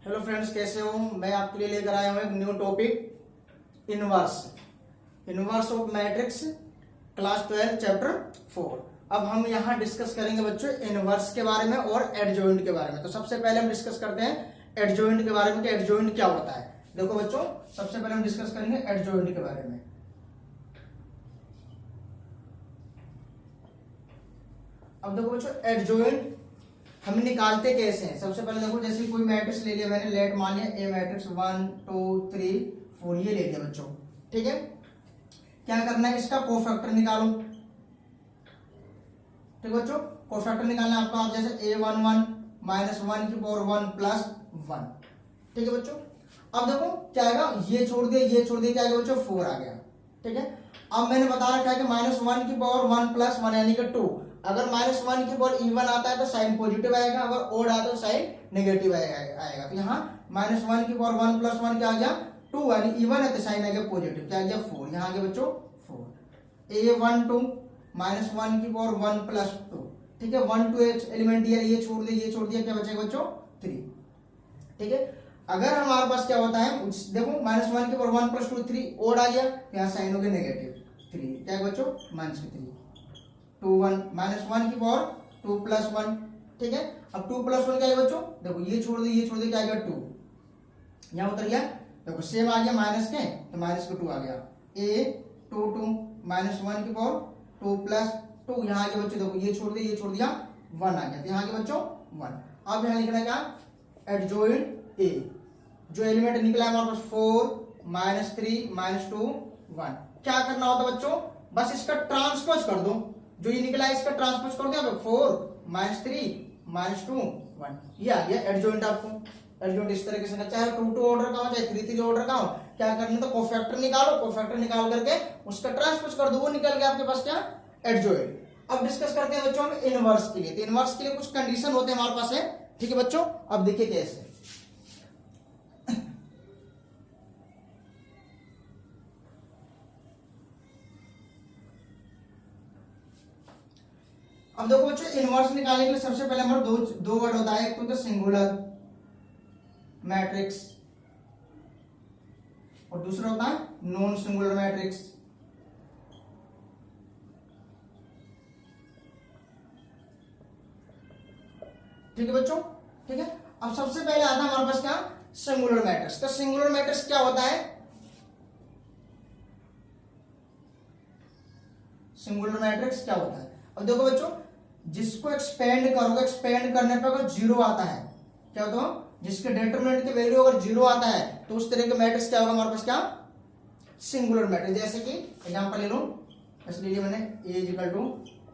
Hello friends, कैसे हो? मैं आपके लिए लेकर आया हूं एक new topic, inverse of matrix, class 12 chapter 4। अब हम यहाँ डिस्कस करेंगे बच्चों इनवर्स के बारे में और एडजॉइंट के बारे में। तो सबसे पहले हम डिस्कस करते हैं एडजॉइंट के बारे में कि एडजॉइंट क्या होता है। देखो बच्चों, सबसे पहले हम डिस्कस करेंगे एडजॉइंट के बारे में। अब देखो बच्चों, एडजॉइंट हम निकालते कैसे हैं। सबसे पहले देखो, जैसे कोई मैट्रिक्स ले लिया मैंने, लेट मान लिया ए मैट्रिक्स 1 2 3 4 ये ले लिया बच्चों। ठीक है, क्या करना है, इसका कोफैक्टर निकालो। ठीक बच्चों, कोफैक्टर निकालना है आपका। आप जैसे a11 -1 की पावर 1 प्लस 1। ठीक है बच्चों, अब देखो क्या आएगा, ये छोड़ दिया ये छोड़ दिया, क्या आएगा बच्चों 4 आ गया। ठीक है, अब मैंने बता रखा है कि -1 की पावर 1 प्लस 1 यानी कि 2। अगर -1 की पावर इवन आता है तो साइन पॉजिटिव आएगा, अगर ओड आता है तो साइन नेगेटिव आएगा। तो यहाँ -1 की पावर 1 प्लस 1 क्या आ गया 2, यानी इवन है तो साइन आ गया पॉजिटिव, क्या आ गया 4। यहाँ आ गया बच्चों 4। a12 -1 की पावर 1 प्लस 2। ठीक है, 1 2 एलिमेंट दिया, ये छोड़ दिया ये छोड़ दिया, क्या बचेगा बच्चों 3। ठीक है, अगर हमारे पास क्या होता है, देखो -1 की पावर 1 प्लस 2 3 ओड आ गया, यहाँ साइन हो गया नेगेटिव 3, क्या है बच्चों -3 2 1 -1 की पावर 2 प्लस 1। ठीक है, अब 2 प्लस 1 क्या है बच्चों, देखो ये छोड़ दिया ये छोड़ दिया, क्या आ गया 2, यहाँ उतर गया। देखो सेम आ गया माइनस के, तो माइनस का 2 आ गया। a 2 2 -1 की पावर 2 प्लस 2, यहाँ आ गया बच्चों, देखो ये छोड़ दिया ये छोड़ दिया 1 आ गया, तो यहाँ आ गया बच्चों 1। अब यहाँ लिखना क्या, एडजॉइंट ए, जो एलिमेंट निकला है हमारे पास 4 -3 -2 1। क्या करना होता बच्चों, बस इसका ट्रांसपोज कर दो, जो ये निकला है इसका ट्रांसपोज कर दिया, 4 -3 -2 1, ये आ गया एडजॉइंट। आपको एडजॉइंट इस तरीके से, चाहे 2 2 ऑर्डर का हो चाहे 3 3 ऑर्डर का हो, क्या करना है तो कोफैक्टर निकालो, कोफैक्टर निकाल करके उसका ट्रांसपोज कर दो, वो निकल गया आपके पास क्या एडजॉइंट। अब डिस्कस करते हैं बच्चों हम इनवर्स के लिए। तो इनवर्स के लिए कुछ कंडीशन होते हैं हमारे पास है। ठीक है बच्चों, अब देखिए कैसे। अब देखो बच्चों, इनवर्स निकालने के लिए सबसे पहले हमारे दो वर्ड होता है, एक तो सिंगुलर मैट्रिक्स और दूसरा होता है नॉन सिंगुलर मैट्रिक्स। ठीक है बच्चों, ठीक है। अब सबसे पहले आता है हमारे पास क्या, सिंगुलर मैट्रिक्स। तो सिंगुलर मैट्रिक्स क्या होता है, सिंगुलर मैट्रिक्स क्या होता है। अब देखो बच्चों, जिसको एक्सपेंड करोगे, एक्सपेंड करने पर अगर 0 आता है, क्या होता है, जिसके डिटरमिनेंट की वैल्यू अगर 0 आता है, तो उस तरह के मैट्रिक्स क्या होगा हमारे पास, क्या सिंगुलर मैट्रिक्स। जैसे कि एग्जांपल ले लो, इसलिए मैंने a =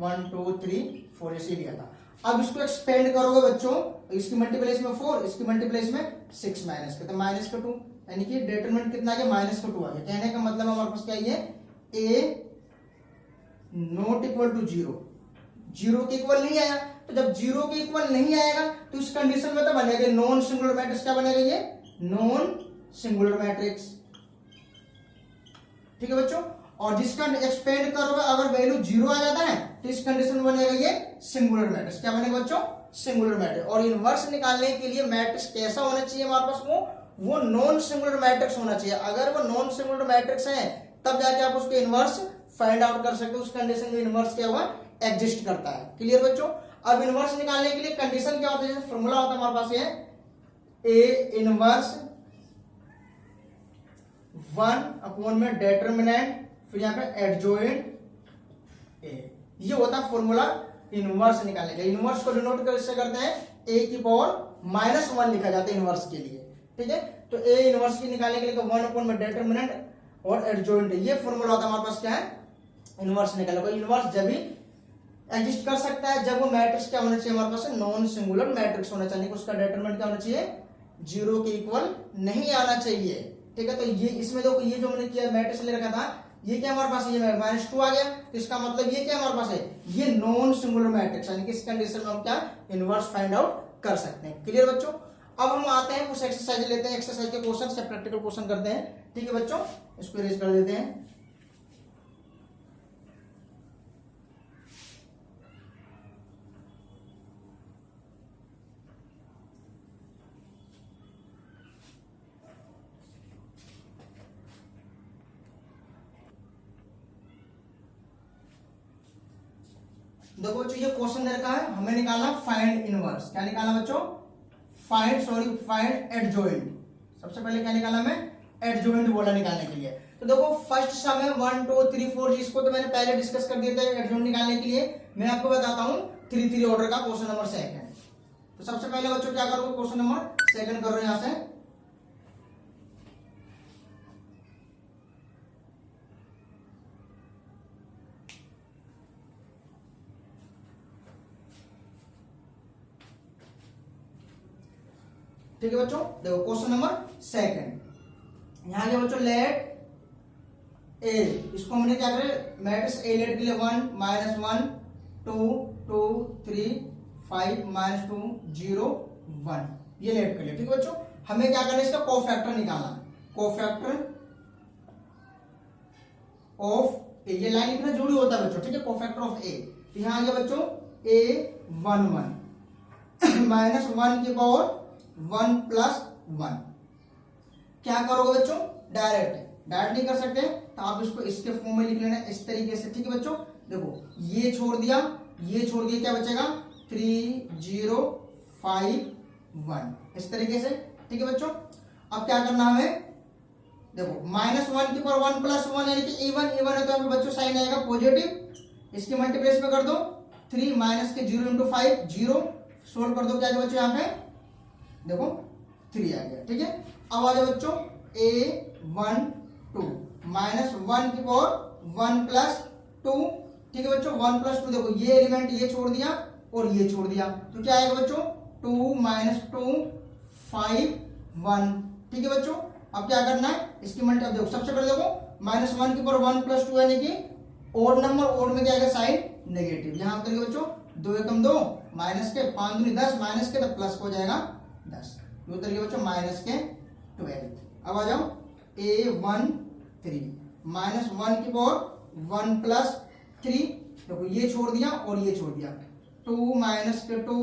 1 2 3 4 ऐसे लिया था। अब इसको एक्सपेंड करोगे बच्चों, इसकी मल्टीप्लाई में 4, इसकी मल्टीप्लाई में 6 माइनस का, तो -2, यानी कि डिटरमिनेंट कितना आ गया -2 आ गया। कहने का मतलब हमारे पास क्या है, a नॉट इक्वल टू 0, 0 के इक्वल नहीं आया। तो जब 0 के इक्वल नहीं आएगा तो इस कंडीशन में तो बनेगा नॉन सिंगुलर मैट्रिक्स। क्या बनेगा, ये नॉन सिंगुलर मैट्रिक्स। ठीक है बच्चों, और जिसका एक्सपेंड करोगे अगर वैल्यू 0 आ जाता है तो इस कंडीशन में बनेगा ये सिंगुलर मैट्रिक्स। क्या बनेगा बच्चों, सिंगुलर मैट्रिक्स। और इनवर्स निकालने के लिए मैट्रिक्स कैसा होना चाहिए हमारे पास, वो नॉन सिंगुलर मैट्रिक्स होना चाहिए। अगर वो नॉन सिंगुलर मैट्रिक्स है तब जाके आप उसके इनवर्स फाइंड आउट कर सकते हो। उस कंडीशन में इनवर्स क्या हुआ, एग्जिस्ट करता है। क्लियर बच्चों। अब इनवर्स निकालने के लिए कंडीशन क्या होता है, जैसे फॉर्मूला होता है हमारे पास, ये ए इनवर्स 1 में डिटरमिनेंट, फिर यहाँ पे एडजॉइंट ए, ये होता है फॉर्मूला इनवर्स निकालने का। इनवर्स को डिनोट कैसे करते हैं, a की पावर -1 लिखा जाता है इनवर्स के लिए। ठीक है, तो a इनवर्स की निकालने के लिए 1 में डिटरमिनेंट और एडजॉइंट, ये फॉर्मूला होता है हमारे पास क्या है, इनवर्स निकालने। इनवर्स जब भी एग्जिस्ट कर सकता है जब वो मैट्रिक्स क्या होना चाहिए हमारे पास, नॉन सिंगुलर मैट्रिक्स होना चाहिए। उसका डिटरमिनेंट क्या होना चाहिए, 0 के इक्वल नहीं आना चाहिए। ठीक है, तो ये इसमें देखो, ये जो मैंने किया मैट्रिक्स ले रखा था, ये क्या हमारे पास, ये -2 आ गया, तो इसका मतलब ये क्या हमारे पास है, ये नॉन सिंगुलर मैट्रिक्स, यानी कि इस कंडीशन में हम क्या इनवर्स फाइंड आउट कर सकते हैं। क्लियर बच्चों। अब हम आते हैं कुछ एक्सरसाइज लेते हैं, एक्सरसाइज के क्वेश्चन से प्रैक्टिकल क्वेश्चन करते हैं। ठीक है बच्चों, इसको इरेज कर देते हैं। देखो बच्चों ये क्वेश्चन दे रखा है, हमें निकालना फाइंड इनवर्स। क्या निकालना बच्चों? Find adjoint. सबसे पहले क्या निकाला हमें? एडजॉइंट बोला निकालने के लिए। तो देखो फर्स्ट सम है 1 2 3 4, जिसको तो मैंने पहले डिस्कस कर दिया था एडजॉइंट निकालने के लिए। मैं आपको बताता हूँ 3 3 ऑर्डर का क्वेश्चन नंबर सेकंड। तो सबसे पहले बच्चों क्या करोगे? क्वेश्चन नंबर सेकंड करो यहां से। ठीक है बच्चों, देखो क्वेश्चन नंबर सेकंड। यहां के बच्चों लेट ए, इसको हमने क्या करें? मैट्रिक्स ए लेट के लिए 1 -1 2 2 3 5 -2 0 1, ये लेट कर लिया। ठीक है बच्चों, हमें क्या करना है? इसका कोफैक्टर निकालना। कोफैक्टर ऑफ ए, ये लाइन लिखना जरूरी होता है बच्चों। ठीक है, कोफैक्टर ऑफ ए। तो यहां आ गया बच्चों a 1 1 -1 की पावर 1 + 1। क्या करोगे बच्चों? डायरेक्ट नहीं कर सकते तो आप इसको इसके फॉर्म में लिख लेना इस तरीके से। ठीक है बच्चों, देखो ये छोड़ दिया, क्या बचेगा? 3 0 5 1, इस तरीके से। ठीक है बच्चों, अब क्या करना हमें? देखो -1 की पावर 1 + 1 यानी कि इवन है, तो यहाँ पे बच्चों साइन आएगा पॉजिटिव। इसके मल्टीप्लेस में कर दो 3 - के 0 × 5 0, सोल्व कर दो। क्या बच्चों यहाँ पे? देखो 3 आ गया। ठीक है, अब आ जाओ बच्चों a1 2 -1 की पावर 1 + 2। ठीक है बच्चों, 1 + 2, देखो ये एलिमेंट ये छोड़ दिया और ये छोड़ दिया, तो क्या आएगा बच्चों? 2 - 2 5 1। ठीक है बच्चों, अब क्या करना है? इसकी मल्टीप्लाई, देखो सबसे पहले देखो -1 की पावर 1 + 2 यानी कि ओड नंबर, ओड में क्या आएगा? Sine negative. यहां करिए बच्चों 2 एकम 2 माइनस के 5 दूनी 10 माइनस के, तो प्लस हो जाएगा 10। ये उतर गया बच्चों -12। अब आ जाओ a1 3 -1 की पावर 1 + 3, देखो ये छोड़ दिया और ये छोड़ दिया, 2 - के 2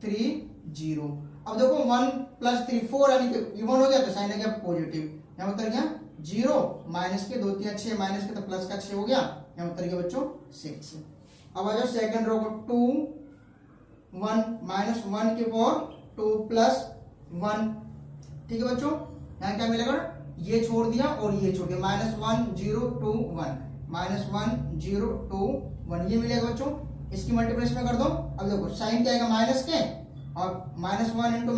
3 0। अब देखो 1 + 3 4 यानी कि इवन हो गया, तो साइन आ गया पॉजिटिव। यहाँ उतर गया 0 माइनस के 2 3 6 माइनस के, तो प्लस का 6 हो गया। यहाँ उतर गया बच्चों 6। अब आ जाओ सेकंड रो को 2 1 -1 की पावर 2 + 1। ठीक है बच्चों, यहाँ क्या मिलेगा? ये छोड़ दिया और ये छोड़ दिया, -1 0 2 1 -1 0 2 1, ये मिलेगा बच्चों। इसकी मल्टीप्लेस में कर दो। अब देखो साइन क्या आएगा? माइनस के, और -1 ×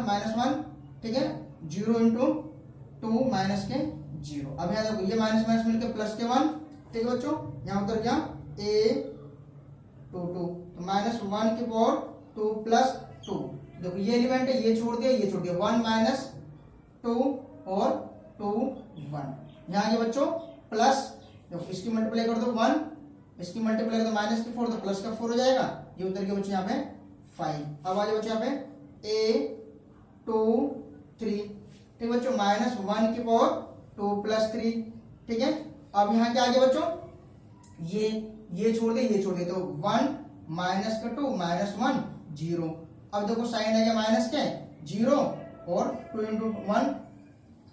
-1 ठीक है, 0 × 2 माइनस के 0। अब यहाँ देखो ये माइनस मिलकर प्लस के 1। ठीक है बच्चों, यहाँ उतर गया a2 2, तो -1 की पावर 2 + 2, देखो ये एलिमेंट है, ये छोड़ दिया 1 - 2 और 2 1। यहाँ आगे बच्चों प्लस, देखो इसकी मल्टीप्लाई कर दो 1, इसकी मल्टीप्लाई कर दो -4, तो प्लस का 4 हो जाएगा। ये उतर गया बच्चों यहाँ पे 5। अब आ जाओ बच्चों यहाँ पे a2 3। ठीक है बच्चों, -1 की पावर 2 + 3। ठीक है, अब यहाँ क्या आ गया बच्चों? ये छोड़ दे, ये छोड़ दे, तो 1 - के 2 -1 0। अब देखो साइन आ गया माइनस के 0 और 2 × 1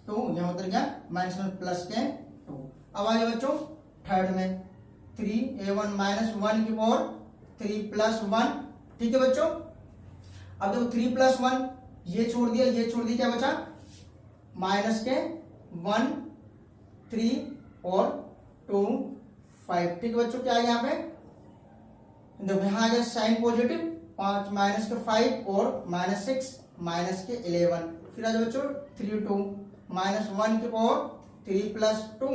2, यहाँ उतर गया -1 प्लस के 2। अब आ गया बच्चों थर्ड में 3a1 -1 की पावर 3 + 1। ठीक है बच्चों, अब देखो 3 + 1, ये छोड़ दिया, क्या बचा? माइनस के 1 3 और 2 5। ठीक है बच्चों, क्या आ गया यहाँ पे? देखो यहाँ आ गया साइन पॉजिटिव, 5 - के 5 और -6 - के 11। फिर आ जाओ बच्चों 3 2 -1 की पावर 3 + 2।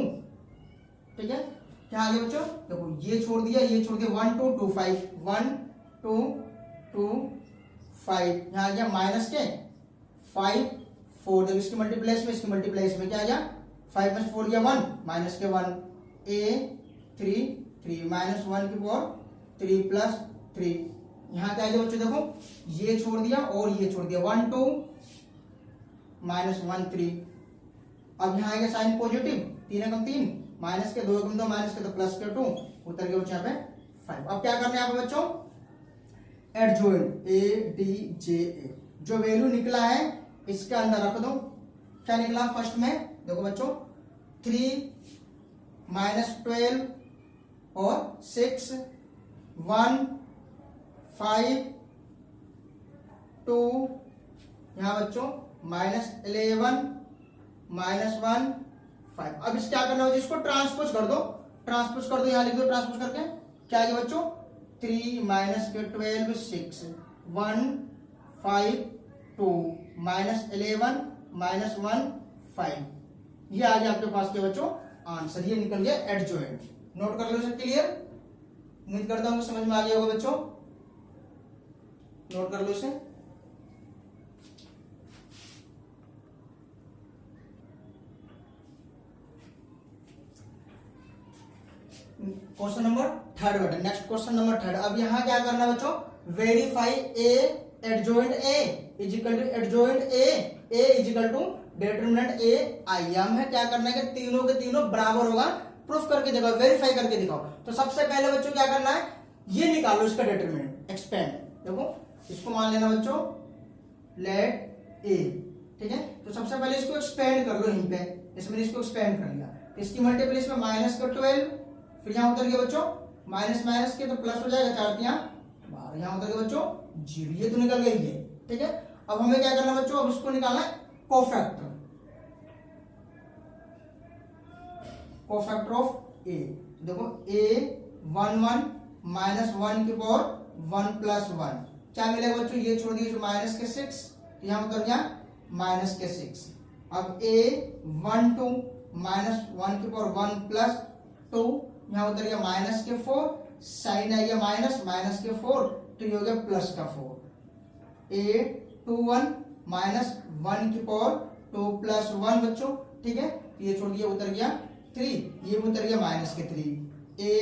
ठीक है, क्या आ गया बच्चों? देखो ये छोड़ दिया 1 2 2 5 1 2 2 5। यहाँ आ गया माइनस के 5 4, देखो इसकी मल्टीप्लेस में क्या आ गया? 5 में 4 गया 1 माइनस के 1 a3 3 -1 की पावर 3 + 3। यहाँ क्या आ गया बच्चों? देखो ये छोड़ दिया और ये छोड़ दिया, 1 2 -1 3। अब यहाँ आ गया साइन पॉजिटिव, 3 एकम 3 माइनस के 2 एकम 2 माइनस के, तो प्लस के 2 उतर गया बच्चों यहाँ पे 5। अब क्या करना है यहाँ पे बच्चों? एडजॉइंट ADJA, जो वैल्यू निकला है इसके अंदर रख दो। क्या निकला फर्स्ट में? देखो बच्चों 3 - 12 और 6 1 5 2 यहाँ बच्चों -11 -1 5। अब इस क्या करना है, इसको ट्रांसपोज कर दो, ट्रांसपोज कर दो, यहाँ लिख दो ट्रांसपोज करके क्या आएगा बच्चों 3 -12 6 1 5 2 -11 -1 5। ये आ गया आपके पास के बच्चों आंसर, ये निकल गया एडजॉइंट। नोट कर लो इसे, क्लियर। उम्मीद करता हूँ समझ में आ गया होगा बच्चों, नोट कर लो इसे। क्वेश्चन नंबर थर्ड बेटा, नेक्स्ट क्वेश्चन नंबर थर्ड। अब यहाँ क्या करना है बच्चों, verify A adjoint A is equal to adjoint A is equal to determinant A I. हमें क्या करना है कि तीनों के तीनों बराबर होगा, प्रूफ करके दिखाओ, वेरीफाई करके दिखाओ। तो सबसे पहले बच्चों क्या करना है, ये निकालो इसका डिटरमिनेंट, एक्सपेंड। देखो इसको मान लेना बच्चों लेट ए, ठीक है। तो सबसे पहले इसको एक्सपेंड कर लो यहीं पे, इसमें इसको एक्सपेंड कर लिया, इसकी मल्टीपल इसमें माइनस का 12, फिर यहाँ उतर गया बच्चों माइनस माइनस के तो प्लस हो जाएगा, 4 तियां 12, यहाँ उतर गया बच्चों 0, ये तो निकल गई है, ठीक है। अब हमें क्या करना बच्चों, अब इसको निकालना है कोफैक्टर, कोफैक्टर ऑफ ए। देखो a 1 1 -1 की पावर 1 + 1 क्या मिलेगा बच्चों, ये छोड़ दिए माइनस के 6, यहाँ उतर गया माइनस के 6। अब a 1 2 -1 की पावर 1 + 2, यहाँ उतर गया माइनस के 4, साइन आ गया माइनस के 4, तो ये हो गया प्लस का 4। a 2 1 -1 की पावर 2 + 1 बच्चों, ठीक है। ये छोड़ दिया उतर गया 3, ये भी उतर गया माइनस के 3। a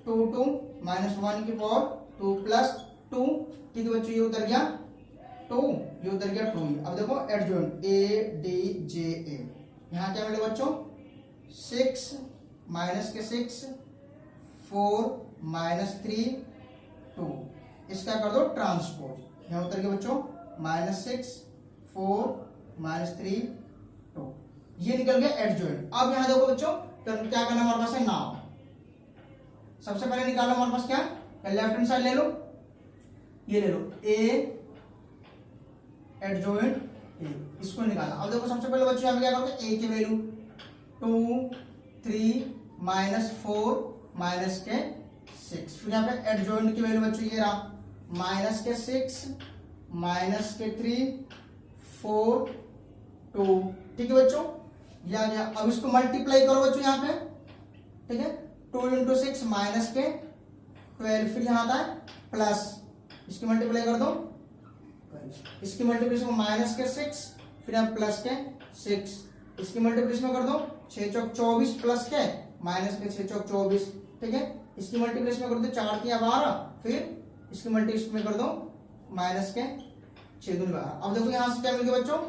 2 2 -1 की पावर 2 + 2, ठीक है बच्चों, ये उतर गया 2, ये उतर गया 2। अब देखो adjoint a d j a, यहाँ क्या मिलेगा बच्चों 6 माइनस के 6 4 -3 2, इसका कर दो ट्रांसपोज, यहाँ उतर गया बच्चों -6 4 -3 2, ये निकल गया एडजॉइंट। अब यहाँ देखो बच्चों तो क्या करना हमारे पास है नाउ, सबसे पहले निकालो हमारे पास क्या, लेफ्ट हैंड साइड ले लो, ये ले लो a एडजॉइंट a, इसको निकाला। अब देखो सबसे पहले बच्चों यहाँ पे क्या करोगे, a की वैल्यू 2 3 -4 माइनस के 6, फिर यहाँ पे एडजॉइंट की वैल्यू बच्चों ये रहा माइनस के 6 माइनस के 3 4 2, ठीक है बच्चों, ये आ गया। अब इसको मल्टीप्लाई करो बच्चों यहाँ पे, ठीक है, 2 × 6 माइनस के 12, फिर यहाँ आता है प्लस, इसकी मल्टीप्लाई कर दो, इसकी मल्टीप्लिकेशन माइनस के 6, फिर यहाँ प्लस के 6, इसकी मल्टीप्लिकेशन कर दो 6 चौक 24 प्लस के माइनस के 6 चौक 24, ठीक है। इसकी मल्टीप्लिकेशन कर दो 4 तियां 12, फिर इसकी मल्टीप्लिकेशन कर दो माइनस के 6 दूनी 12। अब देखो यहाँ से क्या मिल गया बच्चों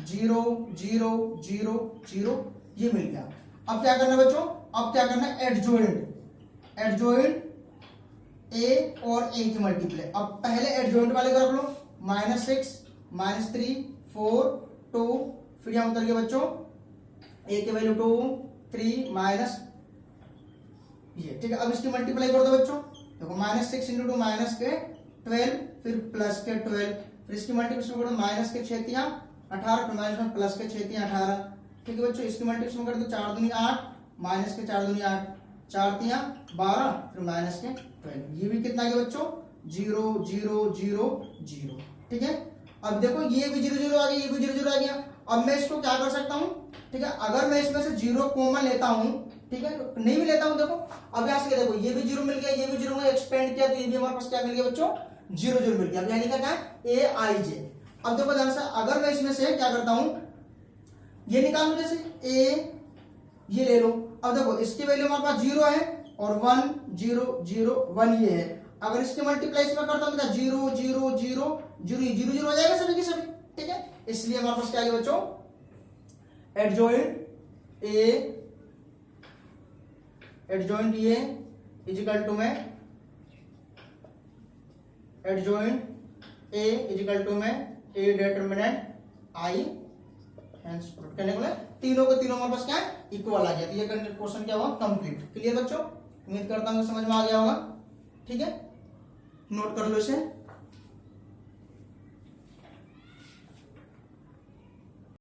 0 0 0 0, ये मिल गया। अब क्या करना है बच्चों, अब क्या करना है एडजॉइंट, एडजॉइंट a और a की मल्टीप्लाई। अब पहले एडजॉइंट वाले कर लो -6 -3 4 2, फिर यहाँ उतर गया बच्चों a की वैल्यू 2 3 माइनस ये, ठीक है। अब इसकी मल्टीप्लाई कर दो बच्चों, देखो -6 × 2 माइनस के 12, फिर प्लस के 12, फिर इसकी मल्टीप्लिकेशन कर दो माइनस के 6 तियां 18, फिर माइनस में प्लस के 6 तियां 18, ठीक है बच्चों। इसकी मल्टीप्लिकेशन कर दो 4 दूनी 8 माइनस के 4 दूनी 8, 4 तियां 12, फिर माइनस के 12, ये भी कितना गया बच्चों 0 0 0 0, ठीक है। अब देखो ये भी 0 0 आ गया, ये भी 0 0 आ गया। अब मैं इसको क्या कर सकता हूँ, ठीक है, अगर मैं इसमें से 0 कॉमन लेता हूँ, ठीक है, नहीं भी लेता हूँ, देखो अब यहाँ से देखो ये भी 0 मिल गया, ये भी 0 एक्सपेंड किया, तो ये भी हमारे पास क्या मिल गया बच्चों 0 0 मिल गया। अब यहाँ लिखा क्या है a i j। अब देखो ध्यान से, अगर मैं इसमें से क्या करता हूँ, ये निकाल लो, जैसे a ये ले लो। अब देखो इसकी वैल्यू हमारे पास 0 है और 1 0 0 1 ये है। अगर इसके मल्टीप्लाई इसमें करता हूँ तो 0 0 0 0 0 0 हो जाएगा सभी के सभी, ठीक है। इसलिए हमारे पास क्या है बच्चों एडजॉइंट a एडजॉइंट ये इज इक्वल टू में adjoint a is equal to में a determinant i, hence proof करने को तीनों को तीनों हमारे पास क्या है इक्वल आ गया। तो ये क्वेश्चन क्या हुआ कंप्लीट। क्लियर बच्चों, उम्मीद करता हूँ समझ में आ गया होगा, ठीक है। नोट कर लो इसे।